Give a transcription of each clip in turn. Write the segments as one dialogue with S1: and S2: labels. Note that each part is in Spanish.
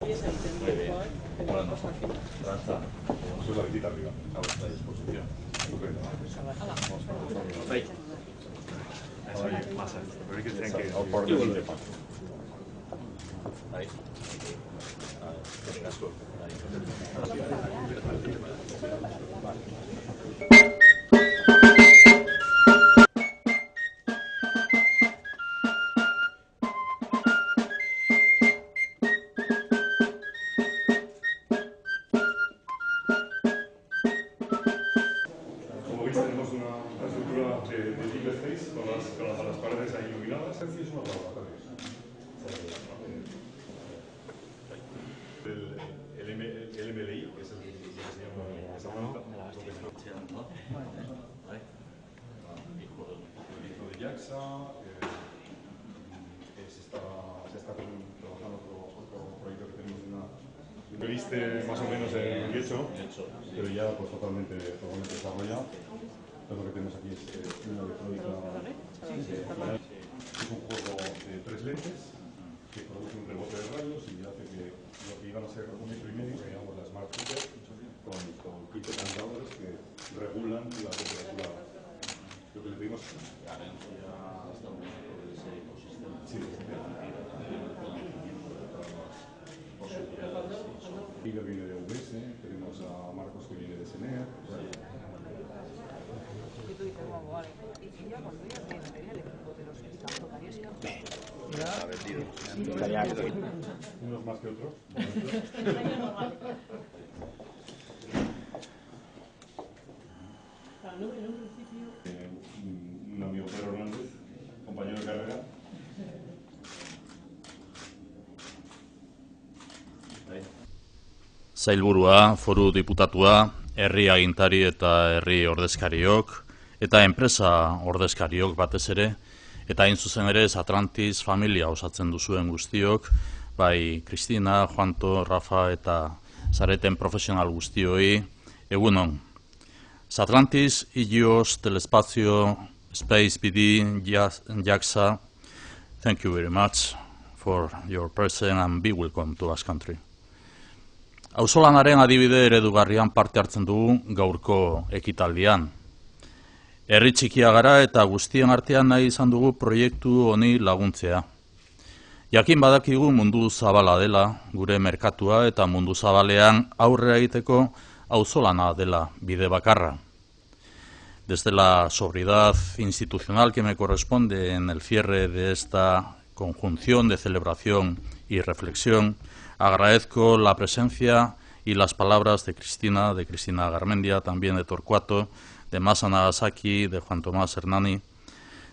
S1: Bueno, tranza. Eso es la visita arriba, a vuestra disposición. Ahí. Ahí. Como veis, tenemos una estructura de triple space con las paredes ahí iluminadas. Es decir, es una laboratorio. El MLI, que es el que se llama esa hijo de JAXA, se está trabajando otro proyecto que tenemos lo viste más o menos en 18, pero ya pues totalmente desarrollado. Entonces lo que tenemos aquí es una electrónica. Es un juego de 3 lentes que produce un rebote de rayos y hace que lo que iban a ser 1,5 metros, digamos la Smart Cooper, con 15 cansadores que regulan la temperatura. Lo que le pedimos Liga viene de UBS, tenemos a Marcos que viene de SENER.
S2: Y tú dices, bueno, vale. Y ya cuando ya tienes el equipo de los equipos, tocaría siempre.
S1: Unos más que otros. Un amigo Pedro Hernández, compañero de carrera.
S3: Sailburua, foru diputatua, herri agintari eta herri ordezkariok, eta enpresa ordezkariok batez ere, eta hain zuzen ere Atlantis familia osatzen duzuen guztiok, bai Kristina, Juanto, Rafa eta zareten profesional guztioi, egunon. Atlantis, IGIOS, Telespazio, Space BD, JAXA, thank you very much for your presence and be welcome to our country. Auzolanaren adibide eredugarrian parte hartzen dugu gaurko ekitaldian. Herri txikia gara eta guztien artean nahi izan dugu proiektu honi laguntzea. Jakin badakigu mundu zabala dela, gure merkatua eta mundu zabalean aurrera egiteko auzolana dela bide bakarra. Desde la sobriedad institucional que me corresponde en el cierre de esta conjunción de celebración y reflexión, agradezco la presencia y las palabras de Cristina Garmendia, también de Torcuato, de Masa Nagasaki, de Juan Tomás Hernani.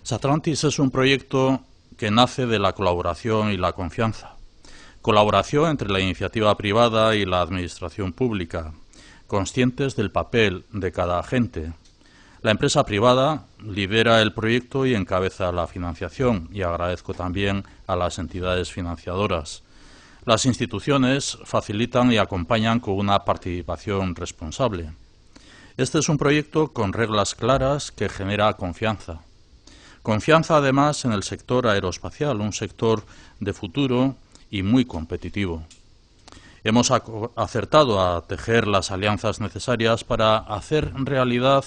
S3: Atlantis es un proyecto que nace de la colaboración y la confianza. Colaboración entre la iniciativa privada y la administración pública, conscientes del papel de cada agente. La empresa privada lidera el proyecto y encabeza la financiación, y agradezco también a las entidades financiadoras. Las instituciones facilitan y acompañan con una participación responsable. Este es un proyecto con reglas claras que genera confianza. Confianza además en el sector aeroespacial, un sector de futuro y muy competitivo. Hemos acertado a tejer las alianzas necesarias para hacer realidad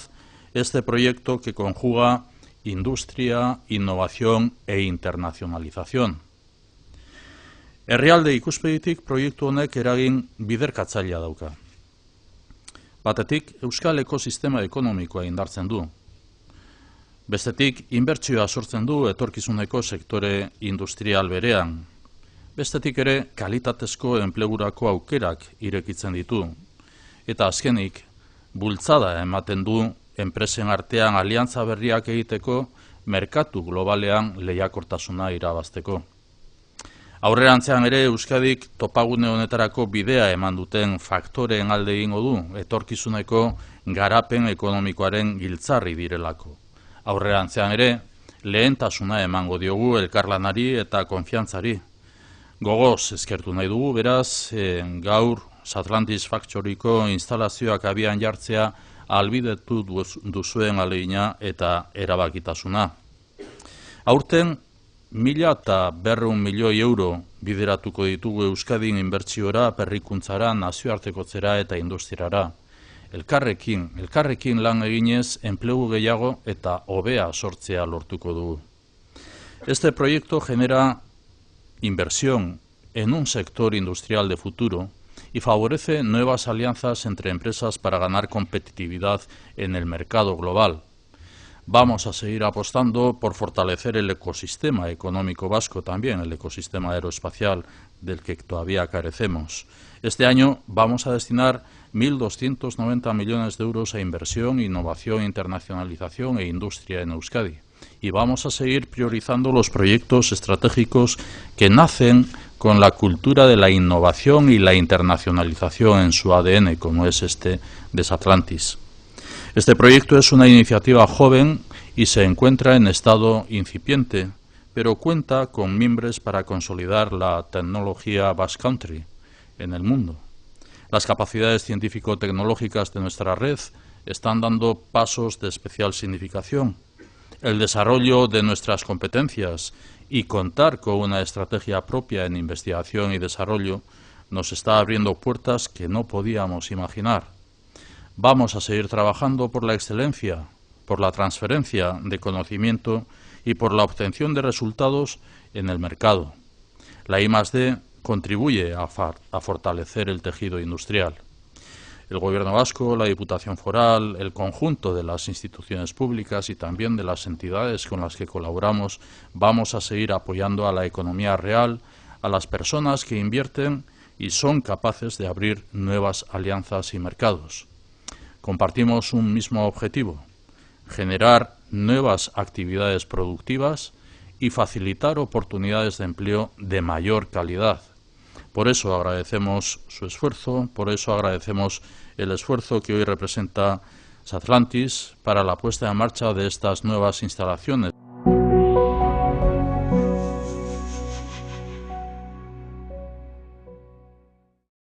S3: este proyecto que conjuga industria, innovación e internacionalización. Herrialde ikuspegitik proiektu honek eragin biderkatzailea dauka. Batetik, euskal ekosistema ekonomikoa indartzen du. Bestetik, inbertsioa sortzen du etorkizuneko sektore industrial berean. Bestetik ere, kalitatezko enplegurako aukerak irekitzen ditu. Eta azkenik, bultzada ematen du enpresen artean aliantza berriak egiteko merkatu globalean lehiakortasuna irabazteko. Aurrerantzean ere Euskadik topagune honetarako bidea eman duten faktoreen alde egingo du, etorkizuneko garapen ekonomikoaren giltzarri direlako. Aurrerantzean ere lehentasuna emango diogu elkarlanari eta konfiantzari. Gogoz eskertu nahi dugu, beraz, gaur Atlantis Factoryko instalazioak abian jartzea ahalbidetu duzuen ahalegina eta erabakitasuna. Aurten, 1.200 milioi euro bideratuko ditugu Euskadin inbertsiora, berrikuntzara, nazioartekotzera eta industriara. Elkarrekin lan eginez, enplegu gehiago eta hobea sortzea lortuko dugu. Este proyecto genera inversión en un sector industrial de futuro y favorece nuevas alianzas entre empresas para ganar competitividad en el mercado global. Vamos a seguir apostando por fortalecer el ecosistema económico vasco, también el ecosistema aeroespacial del que todavía carecemos. Este año vamos a destinar 1.290 millones de euros a inversión, innovación, internacionalización e industria en Euskadi. Y vamos a seguir priorizando los proyectos estratégicos que nacen con la cultura de la innovación y la internacionalización en su ADN, como es este de Satlantis. Este proyecto es una iniciativa joven y se encuentra en estado incipiente, pero cuenta con mimbres para consolidar la tecnología Basque Country en el mundo. Las capacidades científico-tecnológicas de nuestra red están dando pasos de especial significación. El desarrollo de nuestras competencias y contar con una estrategia propia en investigación y desarrollo nos está abriendo puertas que no podíamos imaginar. Vamos a seguir trabajando por la excelencia, por la transferencia de conocimiento y por la obtención de resultados en el mercado. La I+D contribuye a fortalecer el tejido industrial. El Gobierno vasco, la Diputación Foral, el conjunto de las instituciones públicas y también de las entidades con las que colaboramos, vamos a seguir apoyando a la economía real, a las personas que invierten y son capaces de abrir nuevas alianzas y mercados. Compartimos un mismo objetivo: generar nuevas actividades productivas y facilitar oportunidades de empleo de mayor calidad. Por eso agradecemos su esfuerzo, por eso agradecemos el esfuerzo que hoy representa Satlantis para la puesta en marcha de estas nuevas instalaciones.